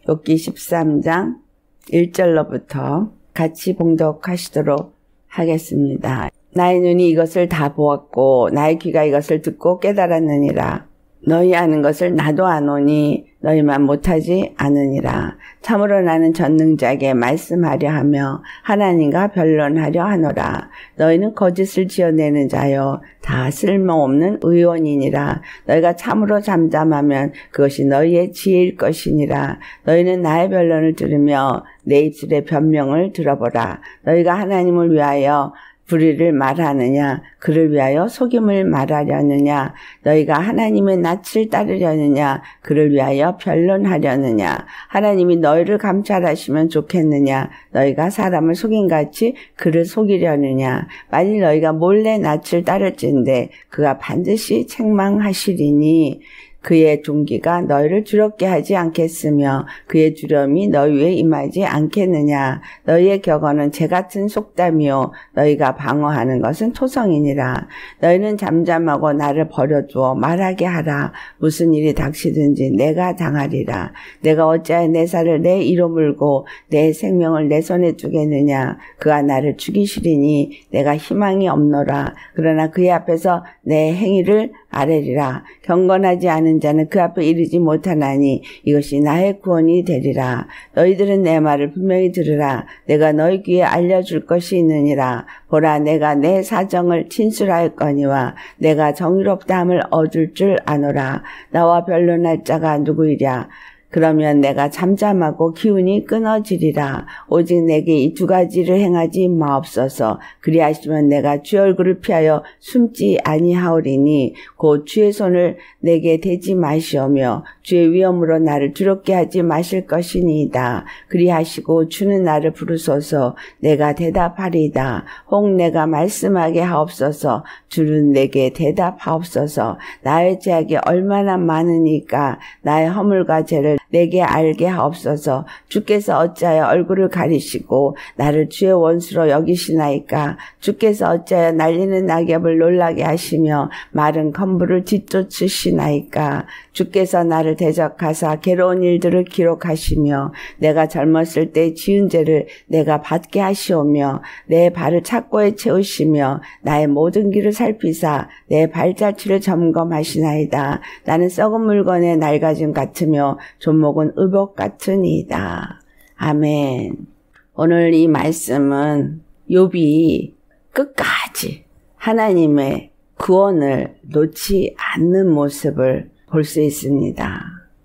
욥기 13장 1절로부터 같이 봉독하시도록 하겠습니다. 나의 눈이 이것을 다 보았고 나의 귀가 이것을 듣고 깨달았느니라. 너희 아는 것을 나도 아노니 너희만 못하지 않으니라. 참으로 나는 전능자에게 말씀하려 하며 하나님과 변론하려 하노라. 너희는 거짓을 지어내는 자여 다 쓸모없는 의원이니라. 너희가 참으로 잠잠하면 그것이 너희의 지혜일 것이니라. 너희는 나의 변론을 들으며 내 입술의 변명을 들어보라. 너희가 하나님을 위하여 불의를 말하느냐, 그를 위하여 속임을 말하려느냐, 너희가 하나님의 낯을 따르려느냐, 그를 위하여 변론하려느냐, 하나님이 너희를 감찰하시면 좋겠느냐, 너희가 사람을 속임같이 그를 속이려느냐, 만일 너희가 몰래 낯을 따를진대 그가 반드시 책망하시리니 그의 종기가 너희를 두렵게 하지 않겠으며 그의 두려움이 너희 위에 임하지 않겠느냐. 너희의 격언은 재같은 속담이요 너희가 방어하는 것은 토성이니라. 너희는 잠잠하고 나를 버려두어 말하게 하라. 무슨 일이 닥치든지 내가 당하리라. 내가 어찌하여 내 살을 내 이로 물고 내 생명을 내 손에 두겠느냐. 그가 나를 죽이시리니 내가 희망이 없노라. 그러나 그의 앞에서 내 행위를 아뢰리라. 경건하지 않은 자는 그 앞에 이르지 못하나니 이것이 나의 구원이 되리라. 너희들은 내 말을 분명히 들으라. 내가 너희 귀에 알려줄 것이 있느니라. 보라, 내가 내 사정을 진술하였거니와 내가 정의롭다함을 얻을 줄 아노라. 나와 변론할 자가 누구이랴. 그러면 내가 잠잠하고 기운이 끊어지리라. 오직 내게 이 두 가지를 행하지 마옵소서. 그리하시면 내가 주의 얼굴을 피하여 숨지 아니하오리니 곧 주의 손을 내게 대지 마시오며 주의 위엄으로 나를 두렵게 하지 마실 것이니이다. 그리하시고 주는 나를 부르소서. 내가 대답하리이다. 혹 내가 말씀하게 하옵소서. 주는 내게 대답하옵소서. 나의 죄악이 얼마나 많으니까 나의 허물과 죄를 내게 알게 하옵소서. 주께서 어찌하여 얼굴을 가리시고 나를 주의 원수로 여기시나이까. 주께서 어찌하여 날리는 낙엽을 놀라게 하시며 마른 건물을 뒤쫓으시나이까. 주께서 나를 대적하사 괴로운 일들을 기록하시며 내가 젊었을 때 지은 죄를 내가 받게 하시오며 내 발을 착고에 채우시며 나의 모든 길을 살피사 내 발자취를 점검하시나이다. 나는 썩은 물건의 낡아짐 같으며 존목은 의복 같으니이다. 아멘. 오늘 이 말씀은 욥이 끝까지 하나님의 구원을 놓지 않는 모습을 볼 수 있습니다.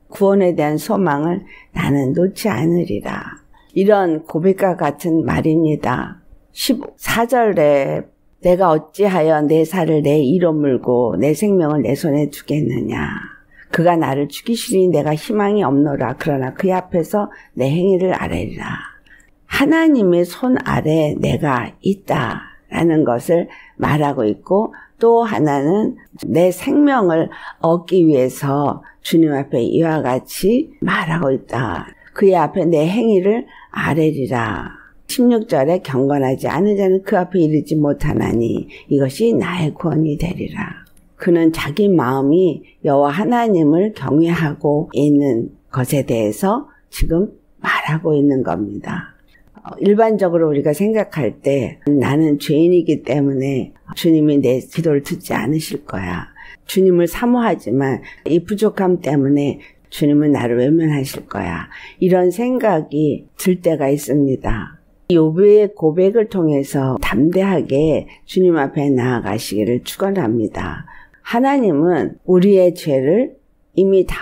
구원에 대한 소망을 나는 놓지 않으리라. 이런 고백과 같은 말입니다. 14절에 내가 어찌하여 내 살을 내 이로 물고 내 생명을 내 손에 두겠느냐. 그가 나를 죽이시니 내가 희망이 없노라. 그러나 그 앞에서 내 행위를 아뢰리라. 하나님의 손 아래 내가 있다라는 것을 말하고 있고 또 하나는 내 생명을 얻기 위해서 주님 앞에 이와 같이 말하고 있다. 그의 앞에 내 행위를 아뢰리라. 16절에 경건하지 않은 자는 그 앞에 이르지 못하나니 이것이 나의 구원이 되리라. 그는 자기 마음이 여호와 하나님을 경외하고 있는 것에 대해서 지금 말하고 있는 겁니다. 일반적으로 우리가 생각할 때 나는 죄인이기 때문에 주님이 내 기도를 듣지 않으실 거야. 주님을 사모하지만 이 부족함 때문에 주님은 나를 외면하실 거야. 이런 생각이 들 때가 있습니다. 욥의 고백을 통해서 담대하게 주님 앞에 나아가시기를 축원합니다. 하나님은 우리의 죄를 이미 다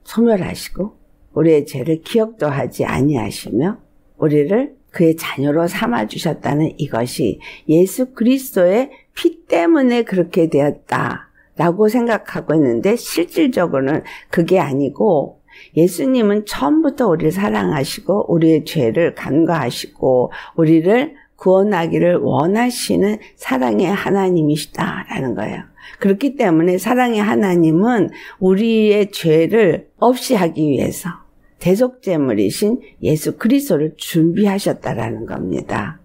소멸하시고 우리의 죄를 기억도 하지 아니하시며 우리를 그의 자녀로 삼아주셨다는 이것이 예수 그리스도의 피 때문에 그렇게 되었다라고 생각하고 있는데 실질적으로는 그게 아니고 예수님은 처음부터 우리를 사랑하시고 우리의 죄를 간과하시고 우리를 구원하기를 원하시는 사랑의 하나님이시다라는 거예요. 그렇기 때문에 사랑의 하나님은 우리의 죄를 없이 하기 위해서 대속제물이신 예수 그리스도를 준비하셨다라는 겁니다.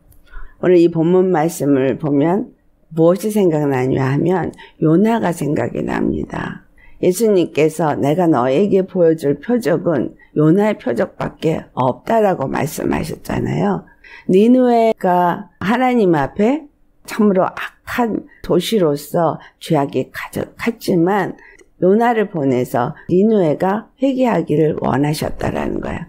오늘 이 본문 말씀을 보면 무엇이 생각나냐 하면 요나가 생각이 납니다. 예수님께서 내가 너에게 보여줄 표적은 요나의 표적밖에 없다라고 말씀하셨잖아요. 니느웨가 하나님 앞에 참으로 악한 도시로서 죄악이 가득했지만 요나를 보내서 니느웨가 회개하기를 원하셨다라는 거예요.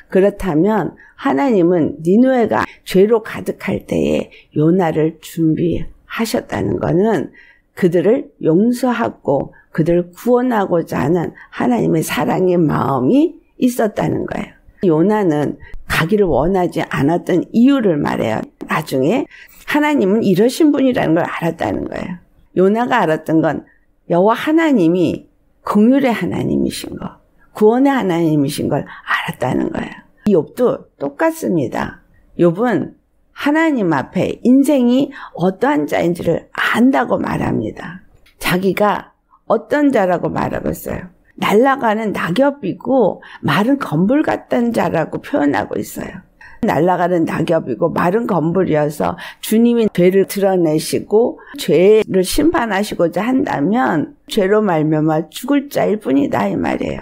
그렇다면 하나님은 니느웨가 죄로 가득할 때에 요나를 준비하셨다는 것은 그들을 용서하고 그들을 구원하고자 하는 하나님의 사랑의 마음이 있었다는 거예요. 요나는 가기를 원하지 않았던 이유를 말해요. 나중에 하나님은 이러신 분이라는 걸 알았다는 거예요. 요나가 알았던 건 여호와 하나님이 긍휼의 하나님이신 거, 구원의 하나님이신 걸 알았다는 거예요. 욥도 똑같습니다. 욥은 하나님 앞에 인생이 어떠한 자인지를 안다고 말합니다. 자기가 어떤 자라고 말하고 있어요. 날아가는 낙엽이고 마른 건불 같던 자라고 표현하고 있어요. 날아가는 낙엽이고 마른 건불이어서 주님이 죄를 드러내시고 죄를 심판하시고자 한다면 죄로 말미암아 죽을 자일 뿐이다 이 말이에요.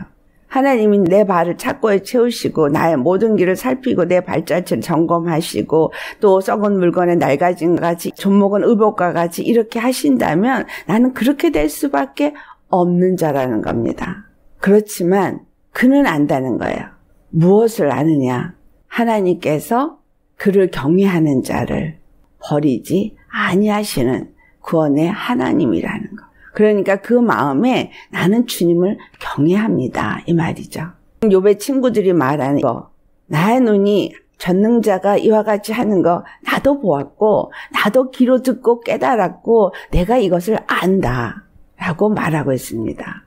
하나님이 내 발을 착고에 채우시고 나의 모든 길을 살피고 내 발자취를 점검하시고 또 썩은 물건에 낡아진 것 같이 존목은 의복과 같이 이렇게 하신다면 나는 그렇게 될 수밖에 없는 자라는 겁니다. 그렇지만 그는 안다는 거예요. 무엇을 아느냐? 하나님께서 그를 경외하는 자를 버리지 아니하시는 구원의 하나님이라는 거. 그러니까 그 마음에 나는 주님을 경외합니다 이 말이죠. 욥의 친구들이 말하는 거, 나의 눈이 전능자가 이와 같이 하는 거 나도 보았고 나도 귀로 듣고 깨달았고 내가 이것을 안다 라고 말하고 있습니다.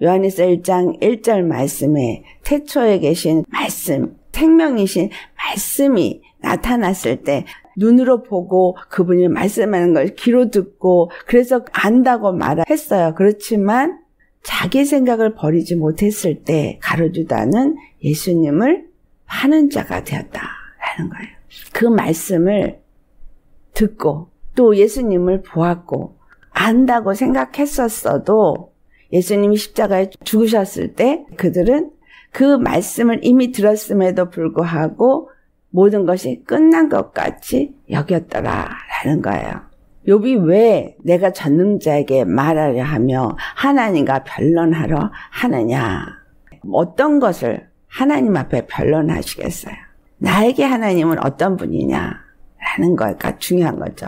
요한일서 1장 1절 말씀에 태초에 계신 말씀, 생명이신 말씀이 나타났을 때 눈으로 보고 그분이 말씀하는 걸 귀로 듣고 그래서 안다고 말했어요. 그렇지만 자기 생각을 버리지 못했을 때 가룟유다는 예수님을 파는 자가 되었다라는 거예요. 그 말씀을 듣고 또 예수님을 보았고 안다고 생각했었어도 예수님이 십자가에 죽으셨을 때 그들은 그 말씀을 이미 들었음에도 불구하고 모든 것이 끝난 것 같이 여겼더라라는 거예요. 욥이 왜 내가 전능자에게 말하려 하며 하나님과 변론하러 하느냐? 어떤 것을 하나님 앞에 변론하시겠어요? 나에게 하나님은 어떤 분이냐라는 거가 중요한 거죠.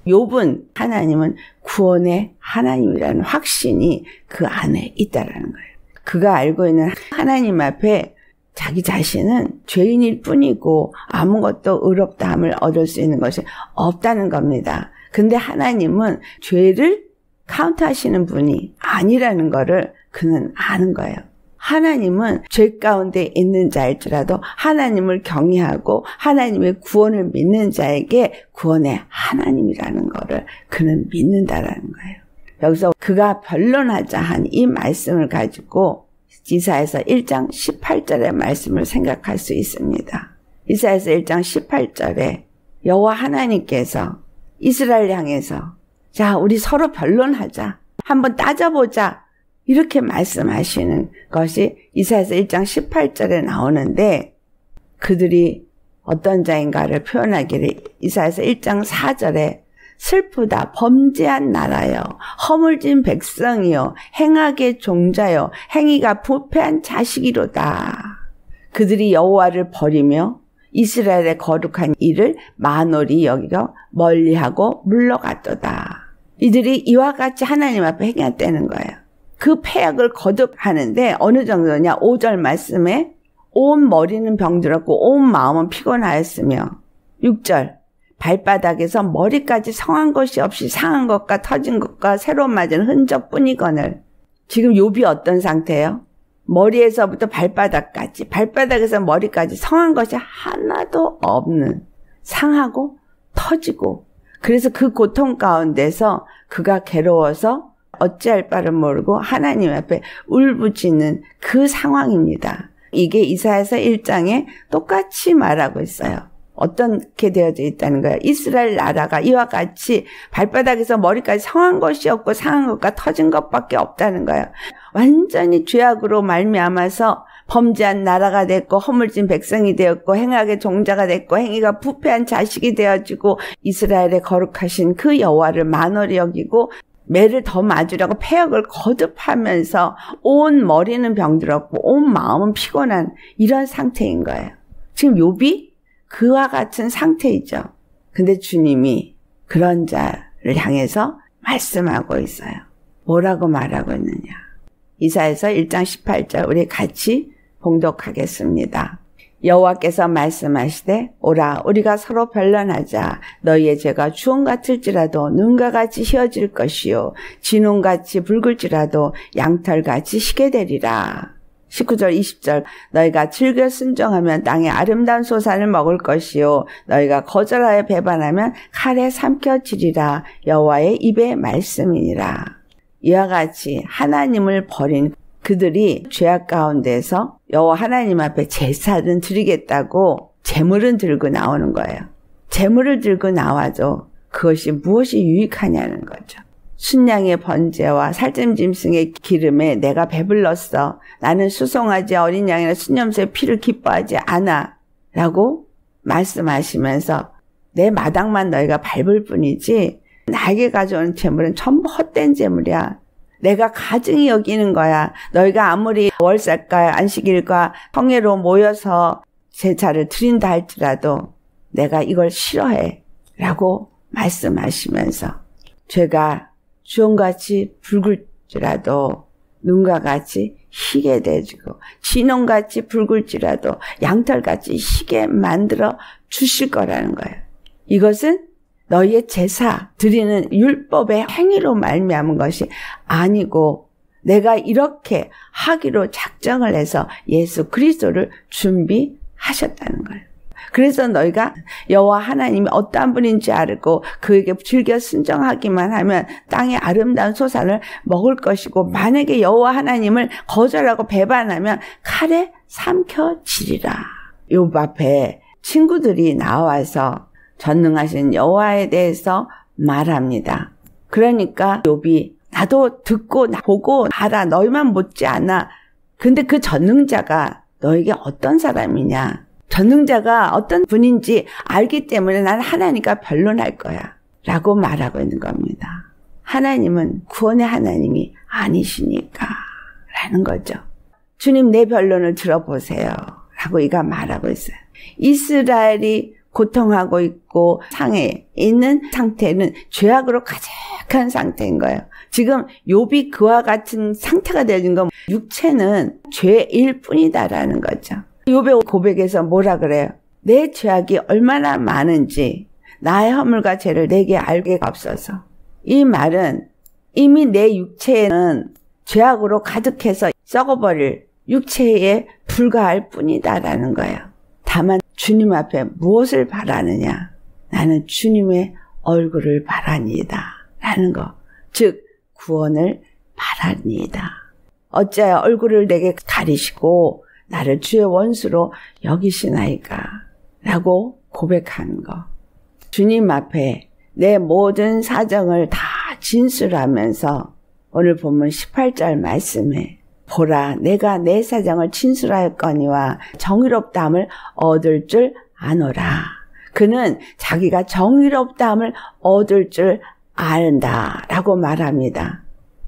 욥은 하나님은 구원의 하나님이라는 확신이 그 안에 있다라는 거예요. 그가 알고 있는 하나님 앞에 자기 자신은 죄인일 뿐이고 아무것도 의롭다함을 얻을 수 있는 것이 없다는 겁니다. 근데 하나님은 죄를 카운트하시는 분이 아니라는 거를 그는 아는 거예요. 하나님은 죄 가운데 있는 자일지라도 하나님을 경외하고 하나님의 구원을 믿는 자에게 구원의 하나님이라는 거를 그는 믿는다라는 거예요. 여기서 그가 변론하자 한 이 말씀을 가지고 이사야서 1장 18절의 말씀을 생각할 수 있습니다. 이사야서 1장 18절에 여호와 하나님께서 이스라엘 향해서 자 우리 서로 변론하자 한번 따져보자 이렇게 말씀하시는 것이 이사야서 1장 18절에 나오는데 그들이 어떤 자인가를 표현하기를 이사야서 1장 4절에 슬프다 범죄한 나라여 허물진 백성이여 행악의 종자여 행위가 부패한 자식이로다. 그들이 여호와를 버리며 이스라엘의 거룩한 일을 만홀히 여기고 멀리하고 물러갔도다. 이들이 이와 같이 하나님 앞에 행했다는 거예요. 그 패역을 거듭하는데 어느 정도냐 5절 말씀에 온 머리는 병들었고 온 마음은 피곤하였으며 6절 발바닥에서 머리까지 성한 것이 없이 상한 것과 터진 것과 새로 맞은 흔적뿐이거늘. 지금 욥이 어떤 상태예요? 머리에서부터 발바닥까지 발바닥에서 머리까지 성한 것이 하나도 없는 상하고 터지고 그래서 그 고통 가운데서 그가 괴로워서 어찌할 바를 모르고 하나님 앞에 울부짖는 그 상황입니다. 이게 이사야서 1장에 똑같이 말하고 있어요. 어떻게 되어져 있다는 거예요. 이스라엘 나라가 이와 같이 발바닥에서 머리까지 성한 것이 없고 상한 것과 터진 것밖에 없다는 거예요. 완전히 죄악으로 말미암아서 범죄한 나라가 됐고 허물진 백성이 되었고 행악의 종자가 됐고 행위가 부패한 자식이 되어지고 이스라엘의 거룩하신 그 여호와를 만월히 여기고 매를 더 맞으려고 패역을 거듭하면서 온 머리는 병들었고 온 마음은 피곤한 이런 상태인 거예요. 지금 욥이 그와 같은 상태이죠. 근데 주님이 그런 자를 향해서 말씀하고 있어요. 뭐라고 말하고 있느냐. 이사야서 1장 18절 우리 같이 봉독하겠습니다. 여호와께서 말씀하시되 오라 우리가 서로 변론하자. 너희의 죄가 주홍 같을지라도 눈과 같이 희어질 것이요 진홍같이 붉을지라도 양털같이 희게 되리라. 19절 20절 너희가 즐겨 순종하면 땅의 아름다운 소산을 먹을 것이요 너희가 거절하여 배반하면 칼에 삼켜지리라. 여호와의 입의 말씀이니라. 이와 같이 하나님을 버린 그들이 죄악 가운데서 여호와 하나님 앞에 제사는 드리겠다고 제물은 들고 나오는 거예요. 제물을 들고 나와도 그것이 무엇이 유익하냐는 거죠. 순양의 번제와 살점짐승의 기름에 내가 배불렀어. 나는 수송아지 어린 양이나 순염소의 피를 기뻐하지 않아. 라고 말씀하시면서 내 마당만 너희가 밟을 뿐이지 나에게 가져오는 제물은 전부 헛된 제물이야. 내가 가증히 여기는 거야. 너희가 아무리 월삭과 안식일과 성회로 모여서 제사를 드린다 할지라도 내가 이걸 싫어해. 라고 말씀하시면서 죄가 주홍같이 붉을지라도 눈과 같이 희게 되지고 진홍같이 붉을지라도 양털같이 희게 만들어 주실 거라는 거예요. 이것은 너희의 제사 드리는 율법의 행위로 말미암은 것이 아니고 내가 이렇게 하기로 작정을 해서 예수 그리스도를 준비하셨다는 거예요. 그래서 너희가 여호와 하나님이 어떠한 분인지 알고 그에게 즐겨 순종하기만 하면 땅의 아름다운 소산을 먹을 것이고 만약에 여호와 하나님을 거절하고 배반하면 칼에 삼켜지리라. 욥 앞에 친구들이 나와서 전능하신 여호와에 대해서 말합니다. 그러니까 욥이 나도 듣고 보고 알아. 너희만 못지 않아. 근데 그 전능자가 너에게 어떤 사람이냐. 전능자가 어떤 분인지 알기 때문에 나는 하나님과 변론할 거야. 라고 말하고 있는 겁니다. 하나님은 구원의 하나님이 아니시니까. 라는 거죠. 주님 내 변론을 들어보세요. 라고 이가 말하고 있어요. 이스라엘이 고통하고 있고 상해에 있는 상태는 죄악으로 가득한 상태인 거예요. 지금 욥이 그와 같은 상태가 되어진 건 육체는 죄일 뿐이다라는 거죠. 욥의 고백에서 뭐라 그래요? 내 죄악이 얼마나 많은지 나의 허물과 죄를 내게 알게 없어서. 이 말은 이미 내 육체는 죄악으로 가득해서 썩어버릴 육체에 불과할 뿐이다라는 거예요. 다만 주님 앞에 무엇을 바라느냐? 나는 주님의 얼굴을 바라니이다. 라는 거. 즉 구원을 바라니이다. 어찌하여 얼굴을 내게 가리시고 나를 주의 원수로 여기시나이까? 라고 고백하는 거. 주님 앞에 내 모든 사정을 다 진술하면서 오늘 본문 18절 말씀에 보라 내가 내 사정을 진술하였거니와 정의롭다함을 얻을 줄 아노라. 그는 자기가 정의롭다함을 얻을 줄 안다 라고 말합니다.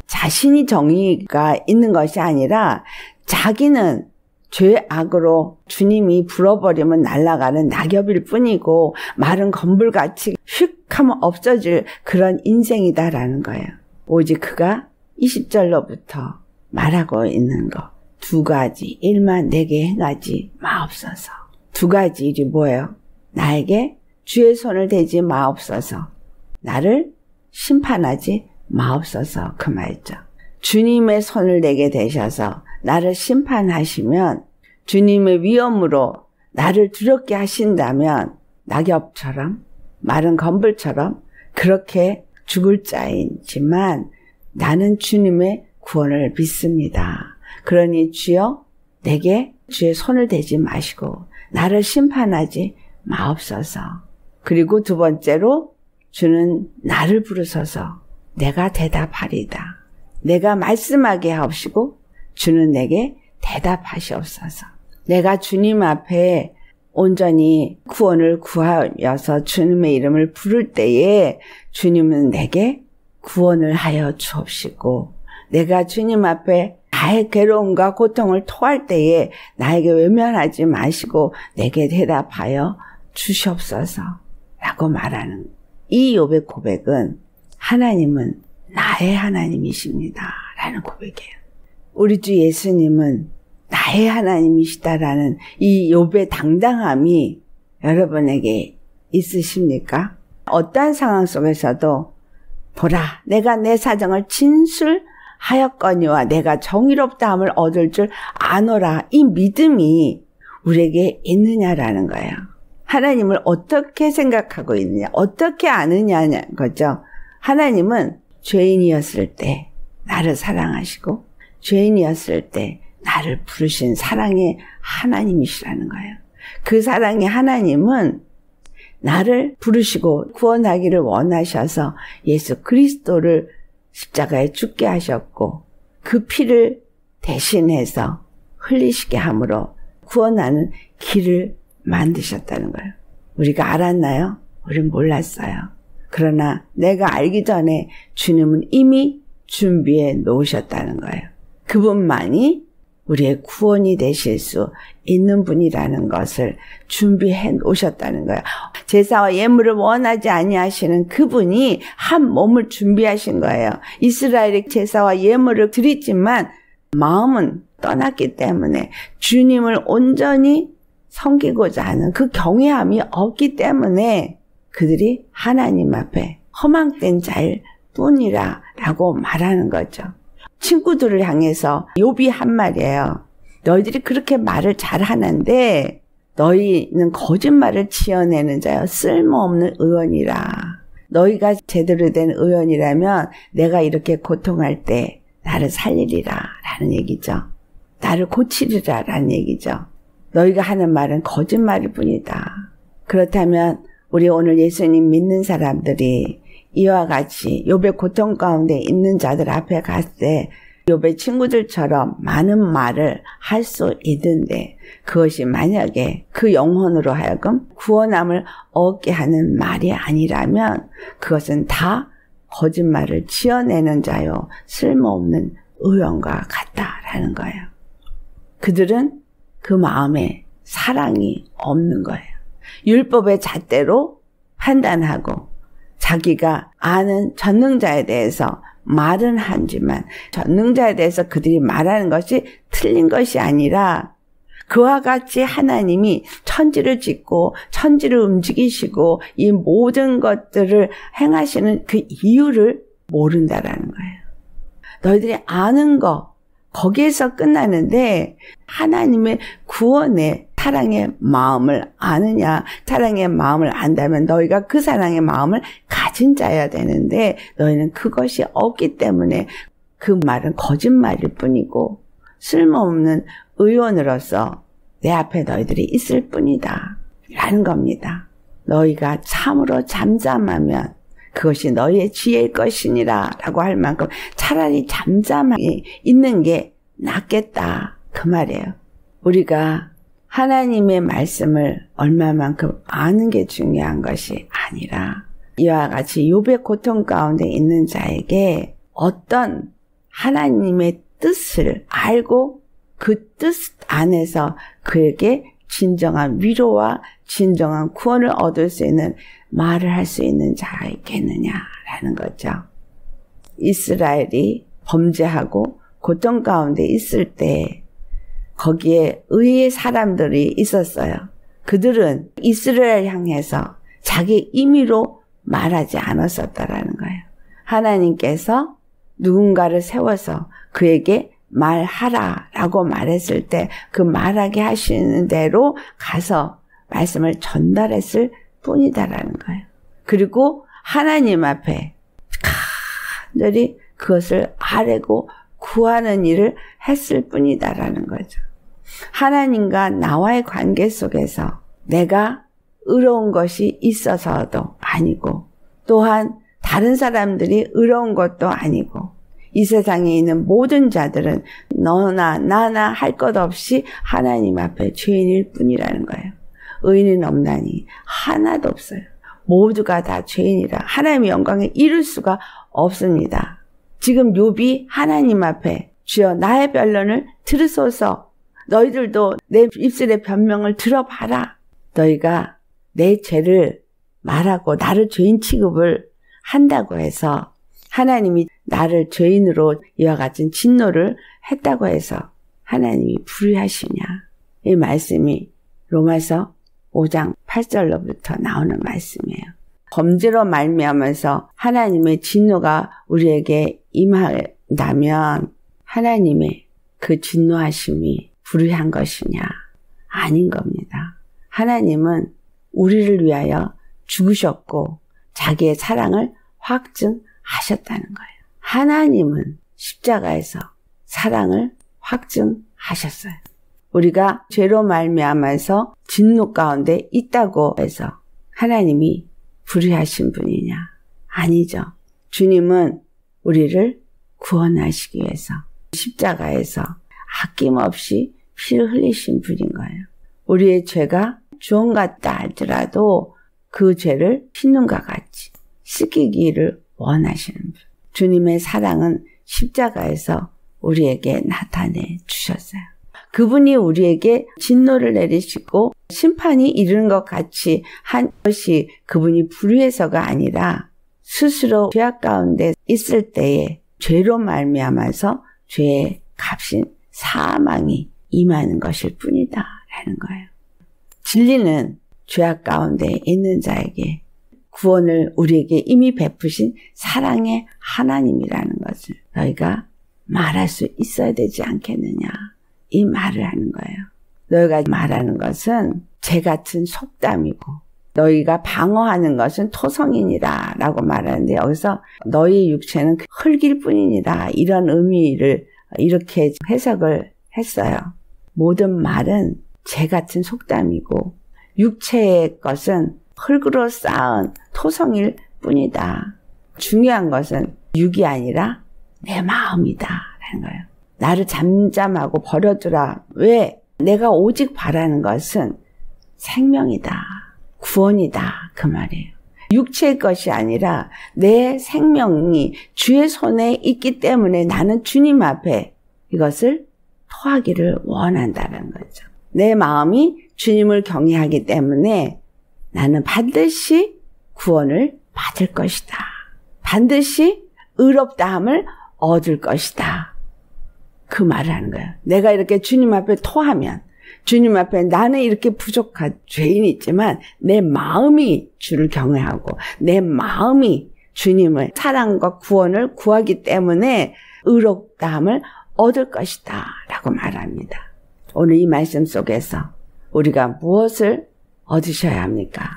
자신이 정의가 있는 것이 아니라 자기는 죄악으로 주님이 불어버리면 날아가는 낙엽일 뿐이고 마른 건불같이 휙 하면 없어질 그런 인생이다라는 거예요. 오직 그가 20절로부터 말하고 있는 거. 두 가지 일만 내게 행하지 마옵소서. 두 가지 일이 뭐예요? 나에게 주의 손을 대지 마옵소서. 나를 심판하지 마옵소서. 그 말이죠. 주님의 손을 내게 대셔서 나를 심판하시면 주님의 위엄으로 나를 두렵게 하신다면 낙엽처럼 마른 건불처럼 그렇게 죽을 자이지만 나는 주님의 구원을 믿습니다. 그러니 주여 내게 주의 손을 대지 마시고 나를 심판하지 마옵소서. 그리고 두 번째로 주는 나를 부르소서 내가 대답하리다. 내가 말씀하게 하옵시고 주는 내게 대답하시옵소서. 내가 주님 앞에 온전히 구원을 구하여서 주님의 이름을 부를 때에 주님은 내게 구원을 하여 주옵시고, 내가 주님 앞에 나의 괴로움과 고통을 토할 때에 나에게 외면하지 마시고 내게 대답하여 주시옵소서 라고 말하는 이 욥의 고백은 하나님은 나의 하나님이십니다 라는 고백이에요. 우리 주 예수님은 나의 하나님이시다라는 이 욥의 당당함이 여러분에게 있으십니까? 어떠한 상황 속에서도 보라, 내가 내 사정을 진술하였거니와 내가 정의롭다함을 얻을 줄 아노라. 이 믿음이 우리에게 있느냐라는 거예요. 하나님을 어떻게 생각하고 있느냐, 어떻게 아느냐는 거죠. 하나님은 죄인이었을 때 나를 사랑하시고 죄인이었을 때 나를 부르신 사랑의 하나님이시라는 거예요. 그 사랑의 하나님은 나를 부르시고 구원하기를 원하셔서 예수 그리스도를 십자가에 죽게 하셨고 그 피를 대신해서 흘리시게 함으로 구원하는 길을 만드셨다는 거예요. 우리가 알았나요? 우린 몰랐어요. 그러나 내가 알기 전에 주님은 이미 준비해 놓으셨다는 거예요. 그분만이 우리의 구원이 되실 수 있는 분이라는 것을 준비해 놓으셨다는 거예요. 제사와 예물을 원하지 아니하시는 그분이 한 몸을 준비하신 거예요. 이스라엘이 제사와 예물을 드리지만 마음은 떠났기 때문에 주님을 온전히 섬기고자 하는 그 경외함이 없기 때문에 그들이 하나님 앞에 허망된 자일 뿐이라 라고 말하는 거죠. 친구들을 향해서 욥이 한 말이에요. 너희들이 그렇게 말을 잘하는데 너희는 거짓말을 지어내는 자여 쓸모없는 의원이라. 너희가 제대로 된 의원이라면 내가 이렇게 고통할 때 나를 살리리라 라는 얘기죠. 나를 고치리라 라는 얘기죠. 너희가 하는 말은 거짓말일 뿐이다. 그렇다면 우리 오늘 예수님 믿는 사람들이 이와 같이 욥의 고통 가운데 있는 자들 앞에 갔을 때 욥의 친구들처럼 많은 말을 할 수 있는데 그것이 만약에 그 영혼으로 하여금 구원함을 얻게 하는 말이 아니라면 그것은 다 거짓말을 지어내는 자요 쓸모없는 의원과 같다라는 거예요. 그들은 그 마음에 사랑이 없는 거예요. 율법의 잣대로 판단하고 자기가 아는 전능자에 대해서 말은 하지만 전능자에 대해서 그들이 말하는 것이 틀린 것이 아니라 그와 같이 하나님이 천지를 짓고 천지를 움직이시고 이 모든 것들을 행하시는 그 이유를 모른다라는 거예요. 너희들이 아는 거 거기에서 끝나는데 하나님의 구원의 사랑의 마음을 아느냐, 사랑의 마음을 안다면 너희가 그 사랑의 마음을 가진 자여야 되는데 너희는 그것이 없기 때문에 그 말은 거짓말일 뿐이고 쓸모없는 의원으로서 내 앞에 너희들이 있을 뿐이다 라는 겁니다. 너희가 참으로 잠잠하면 그것이 너희의 지혜일 것이니라 라고 할 만큼 차라리 잠잠하게 있는 게 낫겠다 그 말이에요. 우리가 하나님의 말씀을 얼마만큼 아는 게 중요한 것이 아니라 이와 같이 욥의 고통 가운데 있는 자에게 어떤 하나님의 뜻을 알고 그 뜻 안에서 그에게 진정한 위로와 진정한 구원을 얻을 수 있는 말을 할 수 있는 자가 있겠느냐라는 거죠. 이스라엘이 범죄하고 고통 가운데 있을 때 거기에 의의 사람들이 있었어요. 그들은 이스라엘 향해서 자기 임의로 말하지 않았었다라는 거예요. 하나님께서 누군가를 세워서 그에게 말하라라고 말했을 때 그 말하게 하시는 대로 가서 말씀을 전달했을 뿐이다라는 거예요. 그리고 하나님 앞에 간절히 그것을 아뢰고 구하는 일을 했을 뿐이다라는 거죠. 하나님과 나와의 관계 속에서 내가 의로운 것이 있어서도 아니고 또한 다른 사람들이 의로운 것도 아니고 이 세상에 있는 모든 자들은 너나 나나 할 것 없이 하나님 앞에 죄인일 뿐이라는 거예요. 의인은 없나니 하나도 없어요. 모두가 다 죄인이라 하나님의 영광에 이룰 수가 없습니다. 지금 욥이 하나님 앞에 주여 나의 변론을 들으소서. 너희들도 내 입술의 변명을 들어봐라. 너희가 내 죄를 말하고 나를 죄인 취급을 한다고 해서 하나님이 나를 죄인으로 이와 같은 진노를 했다고 해서 하나님이 불의하시냐. 이 말씀이 로마서 5장 8절로부터 나오는 말씀이에요. 범죄로 말미암아서 하나님의 진노가 우리에게 임한다면 하나님의 그 진노하심이 불의한 것이냐? 아닌 겁니다. 하나님은 우리를 위하여 죽으셨고 자기의 사랑을 확증하셨다는 거예요. 하나님은 십자가에서 사랑을 확증하셨어요. 우리가 죄로 말미암아서 진노 가운데 있다고 해서 하나님이 불의하신 분이냐? 아니죠. 주님은 우리를 구원하시기 위해서 십자가에서 아낌없이 피를 흘리신 분인 거예요. 우리의 죄가 주홍 같다 할지라도 그 죄를 피눈과 같이 씻기기를 원하시는 분. 주님의 사랑은 십자가에서 우리에게 나타내 주셨어요. 그분이 우리에게 진노를 내리시고 심판이 이르는 것 같이 한 것이 그분이 불의해서가 아니라 스스로 죄악 가운데 있을 때에 죄로 말미암아서 죄의 값인 사망이 임하는 것일 뿐이다 라는 거예요. 진리는 죄악 가운데 있는 자에게 구원을 우리에게 이미 베푸신 사랑의 하나님이라는 것을 너희가 말할 수 있어야 되지 않겠느냐. 이 말을 하는 거예요. 너희가 말하는 것은 재 같은 속담이고 너희가 방어하는 것은 토성이니라 라고 말하는데 여기서 너희 육체는 흙일 뿐이니라 이런 의미를 이렇게 해석을 했어요. 모든 말은 재 같은 속담이고 육체의 것은 흙으로 쌓은 토성일 뿐이다. 중요한 것은 육이 아니라 내 마음이다 라는 거예요. 나를 잠잠하고 버려두라. 왜? 내가 오직 바라는 것은 생명이다. 구원이다. 그 말이에요. 육체의 것이 아니라 내 생명이 주의 손에 있기 때문에 나는 주님 앞에 이것을 토하기를 원한다는 거죠. 내 마음이 주님을 경외하기 때문에 나는 반드시 구원을 받을 것이다. 반드시 의롭다함을 얻을 것이다. 그 말을 하는 거예요. 내가 이렇게 주님 앞에 토하면 주님 앞에 나는 이렇게 부족한 죄인이지만 내 마음이 주를 경외하고 내 마음이 주님을 사랑과 구원을 구하기 때문에 의롭다함을 얻을 것이다 라고 말합니다. 오늘 이 말씀 속에서 우리가 무엇을 얻으셔야 합니까?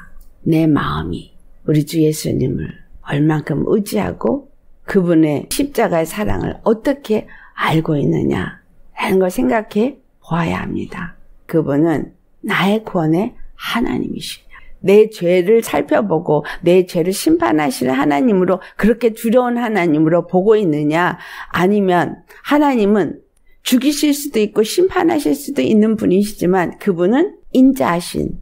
내 마음이 우리 주 예수님을 얼만큼 의지하고 그분의 십자가의 사랑을 어떻게 알고 있느냐 라는 걸 생각해 보아야 합니다. 그분은 나의 구원의 하나님이시냐. 내 죄를 살펴보고 내 죄를 심판하시는 하나님으로 그렇게 두려운 하나님으로 보고 있느냐 아니면 하나님은 죽이실 수도 있고 심판하실 수도 있는 분이시지만 그분은 인자하신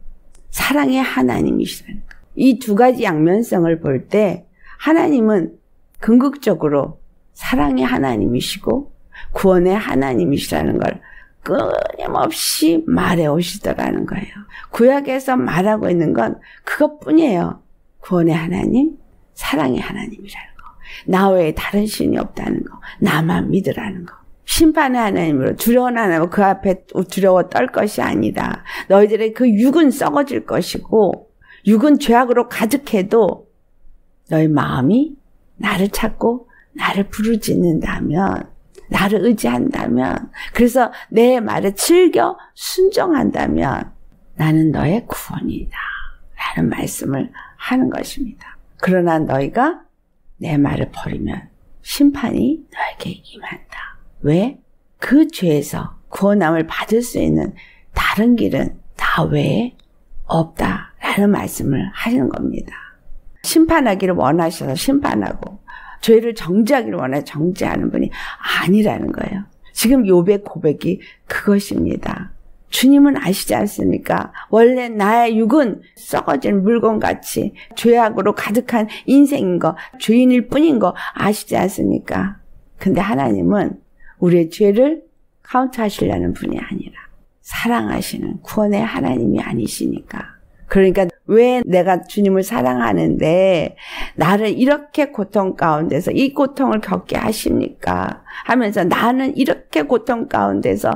사랑의 하나님이시라는 거예요. 이 두 가지 양면성을 볼 때 하나님은 궁극적으로 사랑의 하나님이시고 구원의 하나님이시라는 걸 끊임없이 말해 오시더라는 거예요. 구약에서 말하고 있는 건 그것뿐이에요. 구원의 하나님, 사랑의 하나님이라는 거. 나 외에 다른 신이 없다는 거. 나만 믿으라는 거. 심판의 하나님으로 두려운 하나님으로 그 앞에 두려워 떨 것이 아니라 너희들의 그 육은 썩어질 것이고 육은 죄악으로 가득해도 너희 마음이 나를 찾고 나를 부르짖는다면 나를 의지한다면 그래서 내 말에 즐겨 순종한다면 나는 너의 구원이다 라는 말씀을 하는 것입니다. 그러나 너희가 내 말을 버리면 심판이 너에게 임한다. 왜? 그 죄에서 구원함을 받을 수 있는 다른 길은 나 외에 없다 라는 말씀을 하시는 겁니다. 심판하기를 원하셔서 심판하고 죄를 정죄하기를 원해 정죄하는 분이 아니라는 거예요. 지금 욥의 고백이 그것입니다. 주님은 아시지 않습니까? 원래 나의 육은 썩어진 물건같이 죄악으로 가득한 인생인 거, 죄인일 뿐인 거 아시지 않습니까? 근데 하나님은 우리의 죄를 카운트하시려는 분이 아니라 사랑하시는 구원의 하나님이 아니시니까. 그러니까 왜 내가 주님을 사랑하는데 나를 이렇게 고통 가운데서 이 고통을 겪게 하십니까? 하면서 나는 이렇게 고통 가운데서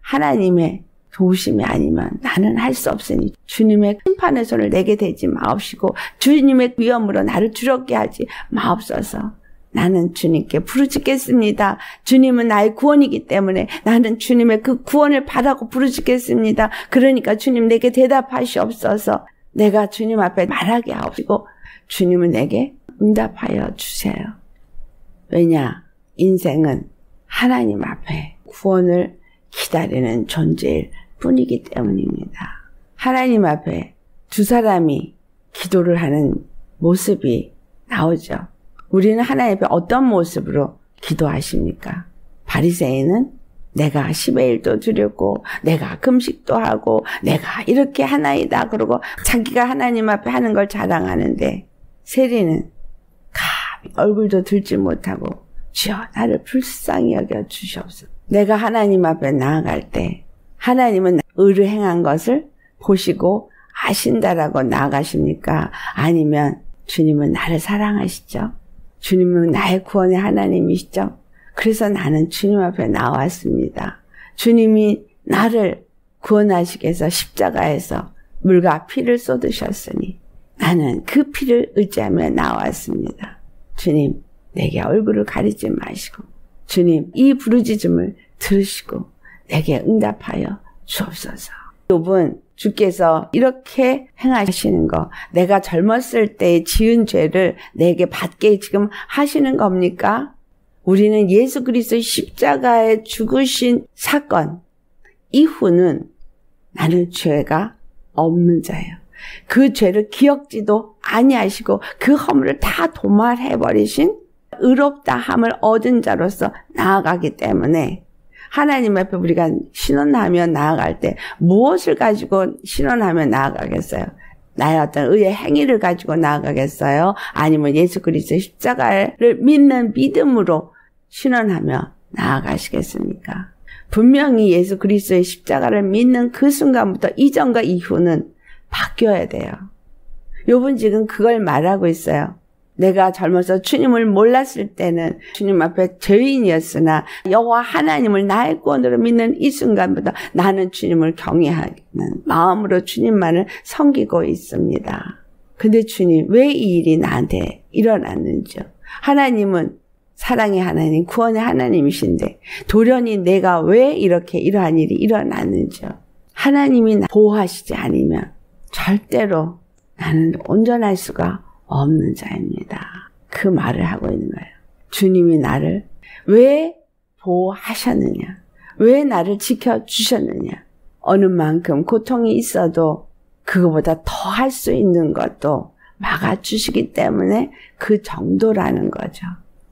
하나님의 도우심이 아니면 나는 할 수 없으니 주님의 심판의 손을 내게 대지 마옵시고 주님의 위엄으로 나를 두렵게 하지 마옵소서. 나는 주님께 부르짖겠습니다. 주님은 나의 구원이기 때문에 나는 주님의 그 구원을 바라고 부르짖겠습니다. 그러니까 주님 내게 대답하시옵소서. 내가 주님 앞에 말하게 하옵시고 주님은 내게 응답하여 주세요. 왜냐? 인생은 하나님 앞에 구원을 기다리는 존재일 뿐이기 때문입니다. 하나님 앞에 두 사람이 기도를 하는 모습이 나오죠. 우리는 하나님 앞에 어떤 모습으로 기도하십니까? 바리새인은 내가 10의 1도 드렸고 내가 금식도 하고 내가 이렇게 하나이다 그러고 자기가 하나님 앞에 하는 걸 자랑하는데 세리는 감히 얼굴도 들지 못하고 주여 나를 불쌍히 여겨 주시옵소서. 내가 하나님 앞에 나아갈 때 하나님은 의를 행한 것을 보시고 아신다라고 나아가십니까? 아니면 주님은 나를 사랑하시죠? 주님은 나의 구원의 하나님이시죠? 그래서 나는 주님 앞에 나왔습니다. 주님이 나를 구원하시기 위해서 십자가에서 물과 피를 쏟으셨으니 나는 그 피를 의지하며 나왔습니다. 주님, 내게 얼굴을 가리지 마시고 주님, 이 부르짖음을 들으시고 내게 응답하여 주옵소서. 욥은 주께서 이렇게 행하시는 거, 내가 젊었을 때 지은 죄를 내게 받게 지금 하시는 겁니까? 우리는 예수 그리스도의 십자가에 죽으신 사건 이후는 나는 죄가 없는 자예요. 그 죄를 기억지도 아니하시고 그 허물을 다 도말해버리신 의롭다 함을 얻은 자로서 나아가기 때문에 하나님 앞에 우리가 신원하며 나아갈 때 무엇을 가지고 신원하며 나아가겠어요? 나의 어떤 의의 행위를 가지고 나아가겠어요? 아니면 예수 그리스도의 십자가를 믿는 믿음으로 신원하며 나아가시겠습니까? 분명히 예수 그리스도의 십자가를 믿는 그 순간부터 이전과 이후는 바뀌어야 돼요. 욥은 지금 그걸 말하고 있어요. 내가 젊어서 주님을 몰랐을 때는 주님 앞에 죄인이었으나 여호와 하나님을 나의 구원으로 믿는 이 순간부터 나는 주님을 경외하는 마음으로 주님만을 섬기고 있습니다. 근데 주님, 왜 이 일이 나한테 일어났는지요? 하나님은 사랑의 하나님, 구원의 하나님이신데 돌연히 내가 왜 이렇게 이러한 일이 일어났는지요? 하나님이 보호하시지 않으면 절대로 나는 온전할 수가 없는 자입니다. 그 말을 하고 있는 거예요. 주님이 나를 왜 보호하셨느냐? 왜 나를 지켜주셨느냐? 어느 만큼 고통이 있어도 그거보다 더 할 수 있는 것도 막아주시기 때문에 그 정도라는 거죠.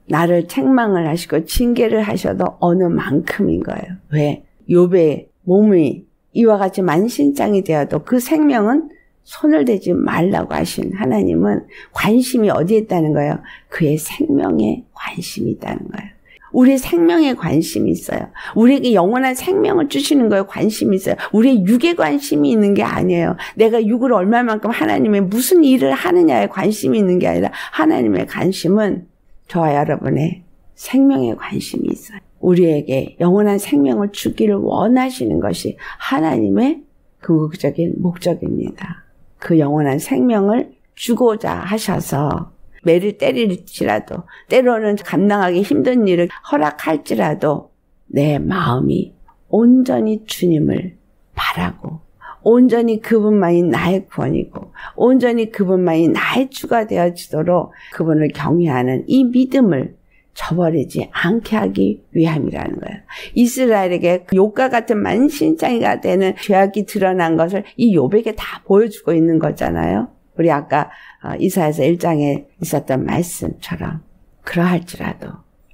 나를 책망을 하시고 징계를 하셔도 어느 만큼인 거예요. 왜? 욥의 몸이 이와 같이 만신장이 되어도 그 생명은 손을 대지 말라고 하신 하나님은 관심이 어디에 있다는 거예요? 그의 생명에 관심이 있다는 거예요. 우리의 생명에 관심이 있어요. 우리에게 영원한 생명을 주시는 거에 관심이 있어요. 우리의 육에 관심이 있는 게 아니에요. 내가 육을 얼마만큼 하나님의 무슨 일을 하느냐에 관심이 있는 게 아니라 하나님의 관심은 저와 여러분의 생명에 관심이 있어요. 우리에게 영원한 생명을 주기를 원하시는 것이 하나님의 궁극적인 목적입니다. 그 영원한 생명을 주고자 하셔서 매를 때릴지라도 때로는 감당하기 힘든 일을 허락할지라도 내 마음이 온전히 주님을 바라고 온전히 그분만이 나의 구원이고 온전히 그분만이 나의 주가 되어지도록 그분을 경외하는 이 믿음을 저버리지 않게 하기 위함이라는 거예요. 이스라엘에게 욕과 같은 만신창이가 되는 죄악이 드러난 것을 이 욥에게 다 보여주고 있는 거잖아요. 우리 아까 이사야서 1장에 있었던 말씀처럼 그러할지라도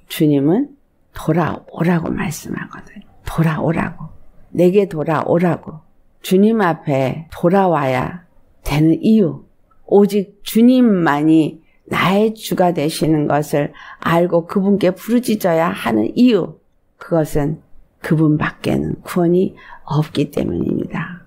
주님은 돌아오라고 말씀하거든요. 돌아오라고. 내게 돌아오라고. 주님 앞에 돌아와야 되는 이유. 오직 주님만이 나의 주가 되시는 것을 알고 그분께 부르짖어야 하는 이유. 그것은 그분밖에는 구원이 없기 때문입니다.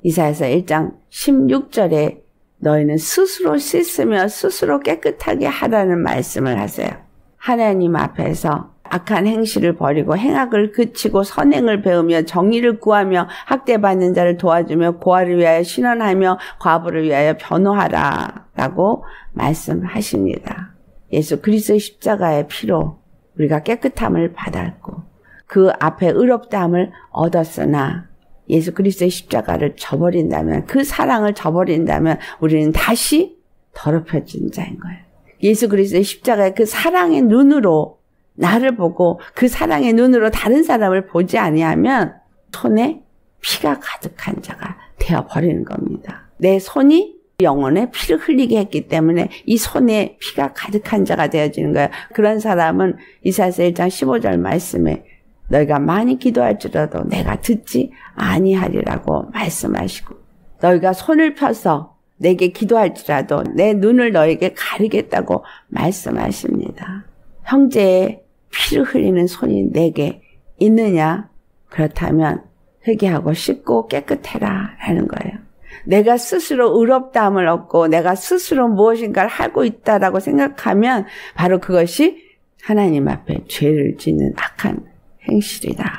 이사야서 1장 16절에 너희는 스스로 씻으며 스스로 깨끗하게 하라는 말씀을 하세요. 하나님 앞에서 악한 행실을 버리고 행악을 그치고 선행을 배우며 정의를 구하며 학대받는 자를 도와주며 고아를 위하여 신원하며 과부를 위하여 변호하라 라고 말씀하십니다. 예수 그리스도의 십자가의 피로 우리가 깨끗함을 받았고 그 앞에 의롭다함을 얻었으나 예수 그리스도의 십자가를 저버린다면, 그 사랑을 저버린다면 우리는 다시 더럽혀진 자인 거예요. 예수 그리스도의 십자가의 그 사랑의 눈으로 나를 보고 그 사랑의 눈으로 다른 사람을 보지 아니하면 손에 피가 가득한 자가 되어버리는 겁니다. 내 손이 영혼에 피를 흘리게 했기 때문에 이 손에 피가 가득한 자가 되어지는 거예요. 그런 사람은 이사야서 1장 15절 말씀에 너희가 많이 기도할지라도 내가 듣지 아니하리라고 말씀하시고, 너희가 손을 펴서 내게 기도할지라도 내 눈을 너에게 가리겠다고 말씀하십니다. 형제의 피를 흘리는 손이 내게 있느냐? 그렇다면 회개하고 씻고 깨끗해라 라는 거예요. 내가 스스로 의롭다함을 얻고 내가 스스로 무엇인가를 하고 있다라고 생각하면 바로 그것이 하나님 앞에 죄를 짓는 악한 행실이다.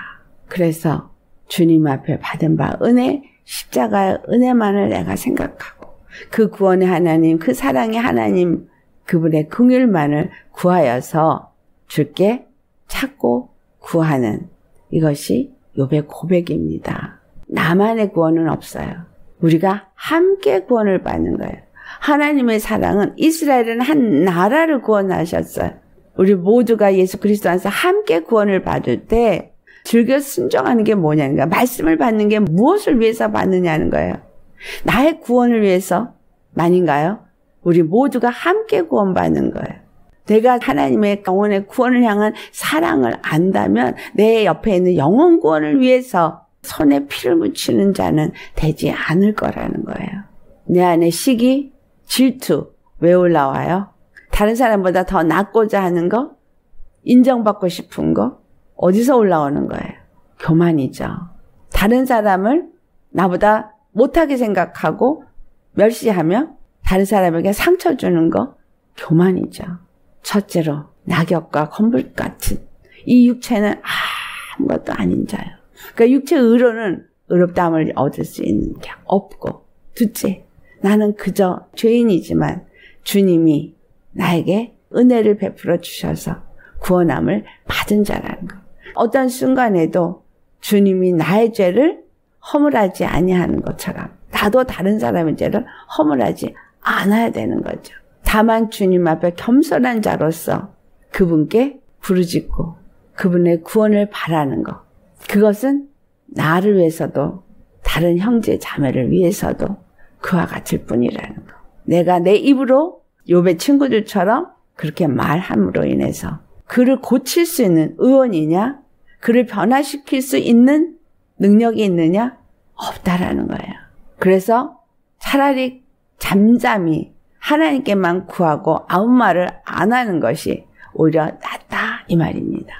그래서 주님 앞에 받은 바 은혜, 십자가의 은혜만을 내가 생각하고 그 구원의 하나님, 그 사랑의 하나님, 그분의 긍휼만을 구하여서 주께 찾고 구하는, 이것이 욥의 고백입니다. 나만의 구원은 없어요. 우리가 함께 구원을 받는 거예요. 하나님의 사랑은 이스라엘은 한 나라를 구원하셨어요. 우리 모두가 예수 그리스도 안에서 함께 구원을 받을 때 즐겨 순종하는 게 뭐냐는 말씀을 받는 게 무엇을 위해서 받느냐는 거예요. 나의 구원을 위해서만인가요? 우리 모두가 함께 구원받는 거예요. 내가 하나님의 영혼의 구원을 향한 사랑을 안다면 내 옆에 있는 영혼 구원을 위해서 손에 피를 묻히는 자는 되지 않을 거라는 거예요. 내 안에 시기, 질투 왜 올라와요? 다른 사람보다 더 낫고자 하는 거? 인정받고 싶은 거? 어디서 올라오는 거예요? 교만이죠. 다른 사람을 나보다 못하게 생각하고 멸시하며 다른 사람에게 상처 주는 거? 교만이죠. 첫째로 낙엽과 건불 같은 이 육체는 아무것도 아닌 자요. 그러니까 육체 의로는 의롭다함을 얻을 수 있는 게 없고, 둘째, 나는 그저 죄인이지만 주님이 나에게 은혜를 베풀어 주셔서 구원함을 받은 자라는 것. 어떤 순간에도 주님이 나의 죄를 허물하지 아니하는 것처럼 나도 다른 사람의 죄를 허물하지 않아야 되는 거죠. 다만 주님 앞에 겸손한 자로서 그분께 부르짖고 그분의 구원을 바라는 것. 그것은 나를 위해서도 다른 형제 자매를 위해서도 그와 같을 뿐이라는 것. 내가 내 입으로 욥의 친구들처럼 그렇게 말함으로 인해서 그를 고칠 수 있는 의원이냐? 그를 변화시킬 수 있는 능력이 있느냐? 없다라는 거예요. 그래서 차라리 잠잠히 하나님께만 구하고 아무 말을 안 하는 것이 오히려 낫다 이 말입니다.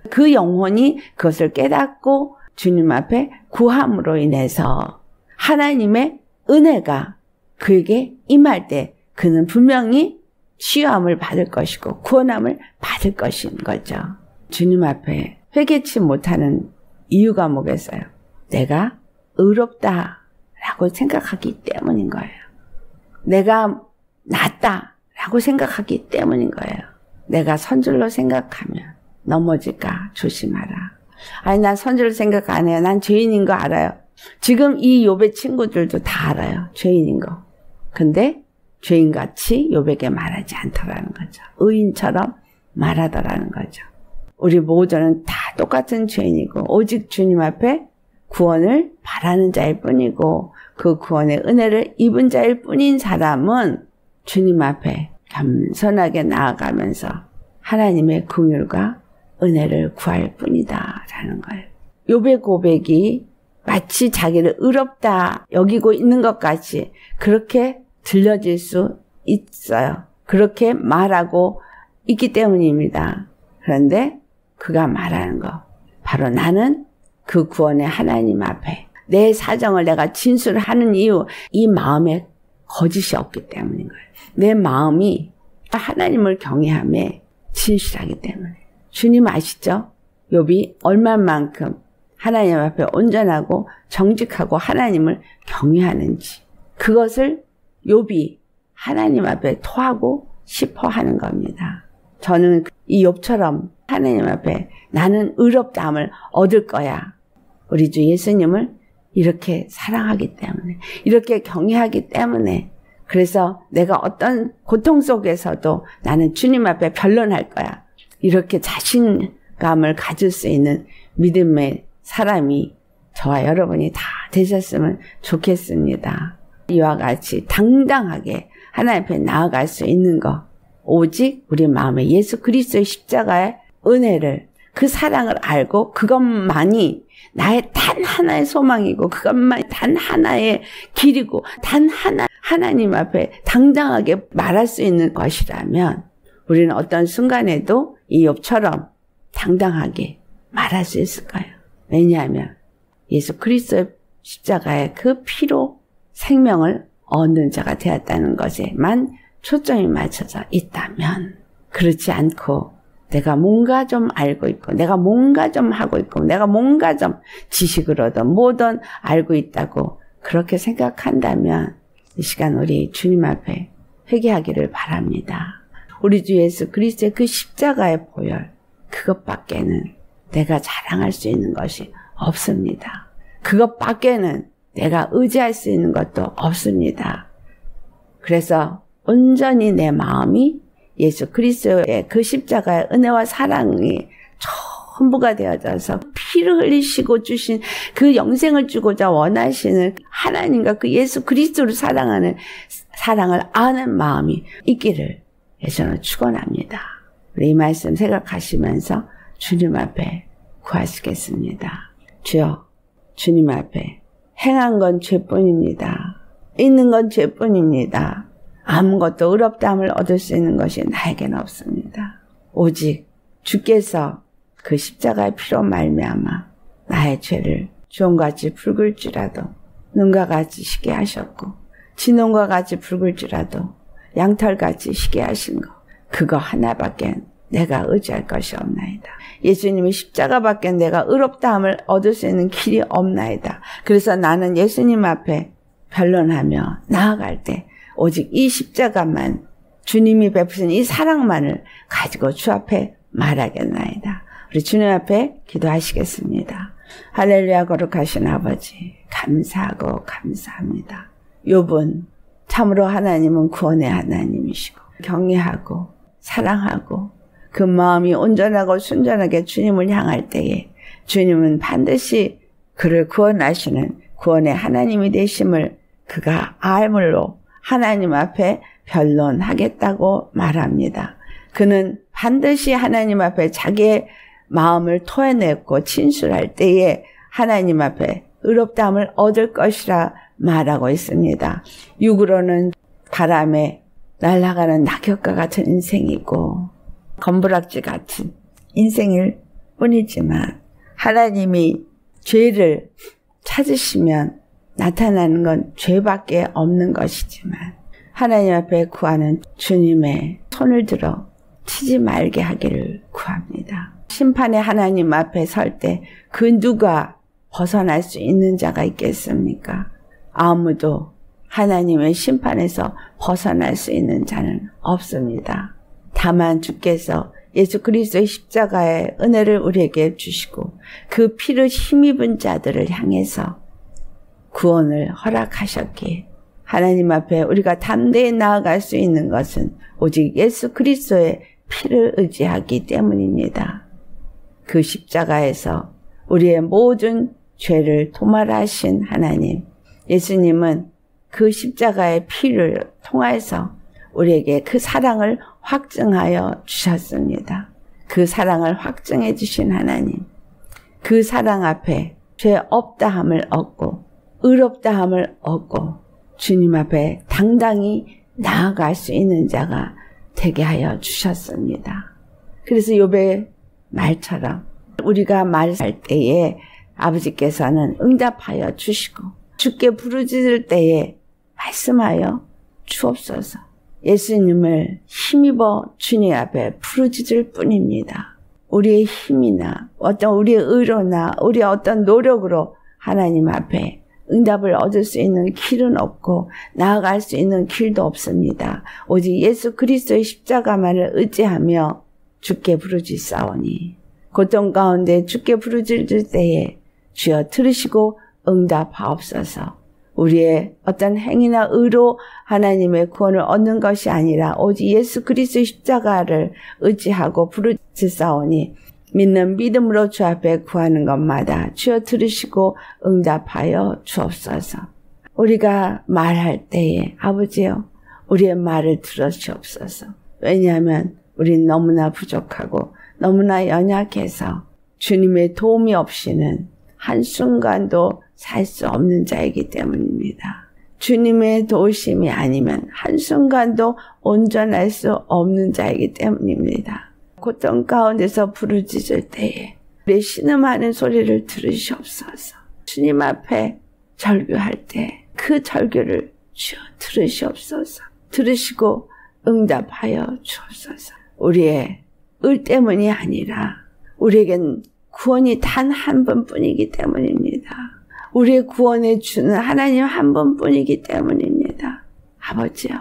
그 영혼이 그것을 깨닫고 주님 앞에 구함으로 인해서 하나님의 은혜가 그에게 임할 때 그는 분명히 치유함을 받을 것이고 구원함을 받을 것인 거죠. 주님 앞에 회개치 못하는 이유가 뭐겠어요? 내가 의롭다라고 생각하기 때문인 거예요. 내가 낫다라고 생각하기 때문인 거예요. 내가 선줄로 생각하면 넘어질까 조심하라. 아니, 난 선줄로 생각 안 해요. 난 죄인인 거 알아요. 지금 이 욥의 친구들도 다 알아요. 죄인인 거. 근데 죄인같이 욥에게 말하지 않더라는 거죠. 의인처럼 말하더라는 거죠. 우리 모두는 다 똑같은 죄인이고 오직 주님 앞에 구원을 바라는 자일 뿐이고 그 구원의 은혜를 입은 자일 뿐인 사람은 주님 앞에 겸손하게 나아가면서 하나님의 긍휼과 은혜를 구할 뿐이다 라는 거예요. 욥의 고백이 마치 자기를 의롭다 여기고 있는 것 같이 그렇게 들려질 수 있어요. 그렇게 말하고 있기 때문입니다. 그런데 그가 말하는 거 바로 나는 그 구원의 하나님 앞에 내 사정을 내가 진술하는 이유 이 마음에 거짓이 없기 때문인 거예요. 내 마음이 하나님을 경외함에 진실하기 때문에. 주님 아시죠? 욥이 얼마만큼 하나님 앞에 온전하고 정직하고 하나님을 경외하는지 그것을 욥이 하나님 앞에 토하고 싶어 하는 겁니다. 저는 이 욥처럼 하나님 앞에 나는 의롭다함을 얻을 거야. 우리 주 예수님을 이렇게 사랑하기 때문에 이렇게 경외하기 때문에 그래서 내가 어떤 고통 속에서도 나는 주님 앞에 변론할 거야. 이렇게 자신감을 가질 수 있는 믿음의 사람이 저와 여러분이 다 되셨으면 좋겠습니다. 이와 같이 당당하게 하나님 앞에 나아갈 수 있는 것 오직 우리 마음에 예수 그리스도의 십자가의 은혜를 그 사랑을 알고 그것만이 나의 단 하나의 소망이고 그것만이 단 하나의 길이고 단 하나 하나님 앞에 당당하게 말할 수 있는 것이라면 우리는 어떤 순간에도 이 욥처럼 당당하게 말할 수 있을까요? 왜냐하면 예수 그리스도의 십자가의 그 피로 생명을 얻는 자가 되었다는 것에만 초점이 맞춰져 있다면 그렇지 않고 내가 뭔가 좀 알고 있고 내가 뭔가 좀 하고 있고 내가 뭔가 좀 지식으로든 뭐든 알고 있다고 그렇게 생각한다면 이 시간 우리 주님 앞에 회개하기를 바랍니다. 우리 주 예수 그리스도의 그 십자가의 보혈 그것밖에는 내가 자랑할 수 있는 것이 없습니다. 그것밖에는 내가 의지할 수 있는 것도 없습니다. 그래서 온전히 내 마음이 예수 그리스도의 그 십자가의 은혜와 사랑이 전부가 되어져서 피를 흘리시고 주신 그 영생을 주고자 원하시는 하나님과 그 예수 그리스도를 사랑하는 사랑을 아는 마음이 있기를 예수는 축원합니다. 우리 이 말씀 생각하시면서 주님 앞에 구하시겠습니다. 주여 주님 앞에 행한 건 죄뿐입니다. 있는 건 죄뿐입니다. 아무것도 의롭다함을 얻을 수 있는 것이 나에게는 없습니다. 오직 주께서 그 십자가의 피로 말미암아 나의 죄를 주홍같이 붉을지라도 눈과 같이 시게 하셨고 진홍과 같이 붉을지라도 양털같이 시게 하신 거 그거 하나밖에 내가 의지할 것이 없나이다. 예수님의 십자가밖에 내가 의롭다함을 얻을 수 있는 길이 없나이다. 그래서 나는 예수님 앞에 변론하며 나아갈 때 오직 이 십자가만 주님이 베푸신 이 사랑만을 가지고 주 앞에 말하겠나이다. 우리 주님 앞에 기도하시겠습니다. 할렐루야 거룩하신 아버지 감사하고 감사합니다. 욥은 참으로 하나님은 구원의 하나님이시고 경외하고 사랑하고 그 마음이 온전하고 순전하게 주님을 향할 때에 주님은 반드시 그를 구원하시는 구원의 하나님이 되심을 그가 알므로 하나님 앞에 변론하겠다고 말합니다. 그는 반드시 하나님 앞에 자기의 마음을 토해냈고 진술할 때에 하나님 앞에 의롭다함을 얻을 것이라 말하고 있습니다. 육으로는 바람에 날아가는 낙엽과 같은 인생이고 검부락지 같은 인생일 뿐이지만 하나님이 죄를 찾으시면 나타나는 건 죄밖에 없는 것이지만 하나님 앞에 구하는 주님의 손을 들어 치지 말게 하기를 구합니다. 심판의 하나님 앞에 설 때 그 누가 벗어날 수 있는 자가 있겠습니까? 아무도 하나님의 심판에서 벗어날 수 있는 자는 없습니다. 다만 주께서 예수 그리스도의 십자가의 은혜를 우리에게 주시고 그 피를 힘입은 자들을 향해서 구원을 허락하셨기에 하나님 앞에 우리가 담대히 나아갈 수 있는 것은 오직 예수 그리스도의 피를 의지하기 때문입니다. 그 십자가에서 우리의 모든 죄를 도말하신 하나님, 예수님은 그 십자가의 피를 통해서 우리에게 그 사랑을 확증하여 주셨습니다. 그 사랑을 확증해 주신 하나님, 그 사랑 앞에 죄 없다함을 얻고 의롭다함을 얻고 주님 앞에 당당히 나아갈 수 있는 자가 되게 하여 주셨습니다. 그래서 욥의 말처럼 우리가 말할 때에 아버지께서는 응답하여 주시고 주께 부르짖을 때에 말씀하여 주옵소서. 예수님을 힘입어 주님 앞에 부르짖을 뿐입니다. 우리의 힘이나 어떤 우리의 의로나 우리의 어떤 노력으로 하나님 앞에 응답을 얻을 수 있는 길은 없고 나아갈 수 있는 길도 없습니다. 오직 예수 그리스도의 십자가만을 의지하며 주께 부르짖사오니 고통 가운데 주께 부르짖을 때에 주여 들으시고 응답하옵소서. 우리의 어떤 행위나 의로 하나님의 구원을 얻는 것이 아니라 오직 예수 그리스도의 십자가를 의지하고 부르짖사오니 믿는 믿음으로 주 앞에 구하는 것마다 주여 들으시고 응답하여 주옵소서. 우리가 말할 때에 아버지여 우리의 말을 들으시옵소서. 왜냐하면 우리는 너무나 부족하고 너무나 연약해서 주님의 도움이 없이는 한순간도 살 수 없는 자이기 때문입니다. 주님의 도우심이 아니면 한순간도 온전할 수 없는 자이기 때문입니다. 고통 가운데서 부르짖을 때에 우리의 신음하는 소리를 들으시옵소서. 주님 앞에 절규할 때 그 절규를 주여 들으시옵소서. 들으시고 응답하여 주옵소서. 우리의 의 때문이 아니라 우리에겐 구원이 단 한 번뿐이기 때문입니다. 우리의 구원에 주는 하나님 한 번뿐이기 때문입니다. 아버지여,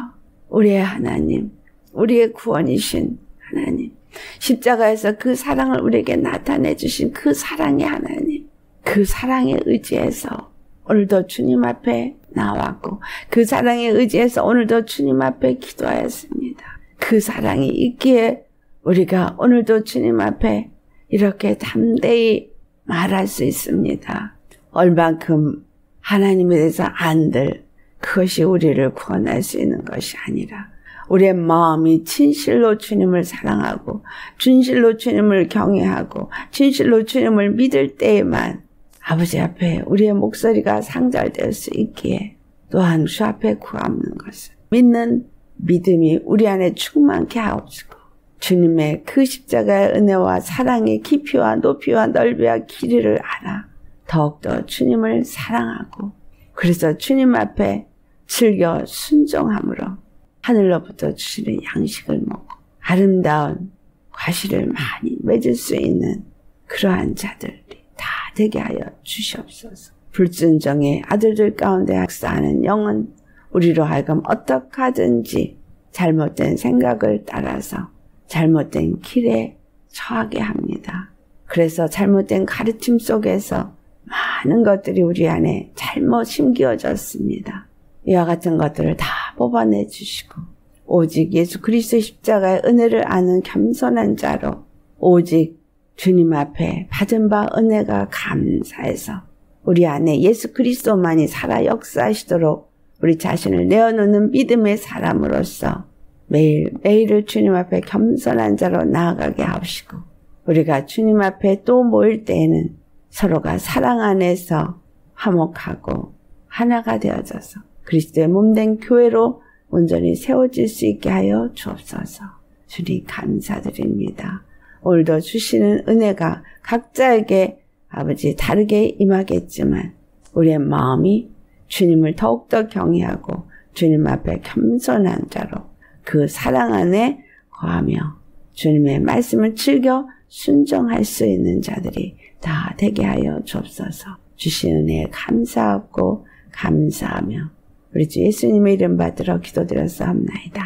우리의 하나님, 우리의 구원이신 하나님, 십자가에서 그 사랑을 우리에게 나타내 주신 그 사랑의 하나님, 그 사랑에 의지해서 오늘도 주님 앞에 나왔고 그 사랑에 의지해서 오늘도 주님 앞에 기도하였습니다. 그 사랑이 있기에 우리가 오늘도 주님 앞에 이렇게 담대히 말할 수 있습니다. 얼만큼 하나님에 대해서 안들 그것이 우리를 구원할 수 있는 것이 아니라 우리의 마음이 진실로 주님을 사랑하고 진실로 주님을 경외하고 진실로 주님을 믿을 때에만 아버지 앞에 우리의 목소리가 상달될 수 있기에 또한 주 앞에 구하는 것을 믿는 믿음이 우리 안에 충만케 하옵시고 주님의 그 십자가의 은혜와 사랑의 깊이와 높이와 넓이와 길이를 알아 더욱더 주님을 사랑하고 그래서 주님 앞에 즐겨 순종함으로 하늘로부터 주시는 양식을 먹고 아름다운 과실을 많이 맺을 수 있는 그러한 자들이 다 되게 하여 주시옵소서. 불순종의 아들들 가운데 학사하는 영은 우리로 하여금 어떻게 하든지 잘못된 생각을 따라서 잘못된 길에 처하게 합니다. 그래서 잘못된 가르침 속에서 많은 것들이 우리 안에 잘못 심기어졌습니다. 이와 같은 것들을 다 뽑아내 주시고 오직 예수 그리스도의 십자가의 은혜를 아는 겸손한 자로 오직 주님 앞에 받은 바 은혜가 감사해서 우리 안에 예수 그리스도만이 살아 역사하시도록 우리 자신을 내어놓는 믿음의 사람으로서 매일매일을 주님 앞에 겸손한 자로 나아가게 하시고 우리가 주님 앞에 또 모일 때에는 서로가 사랑 안에서 화목하고 하나가 되어져서 그리스도의 몸된 교회로 온전히 세워질 수 있게 하여 주옵소서. 주님 감사드립니다. 오늘도 주시는 은혜가 각자에게 아버지 다르게 임하겠지만 우리의 마음이 주님을 더욱더 경외하고 주님 앞에 겸손한 자로 그 사랑 안에 거하며 주님의 말씀을 즐겨 순종할 수 있는 자들이 다 되게 하여 주옵소서. 주신 은혜에 감사하고 감사하며 우리 주 예수님의 이름 받들어 기도드렸사옵나이다.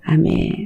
아멘.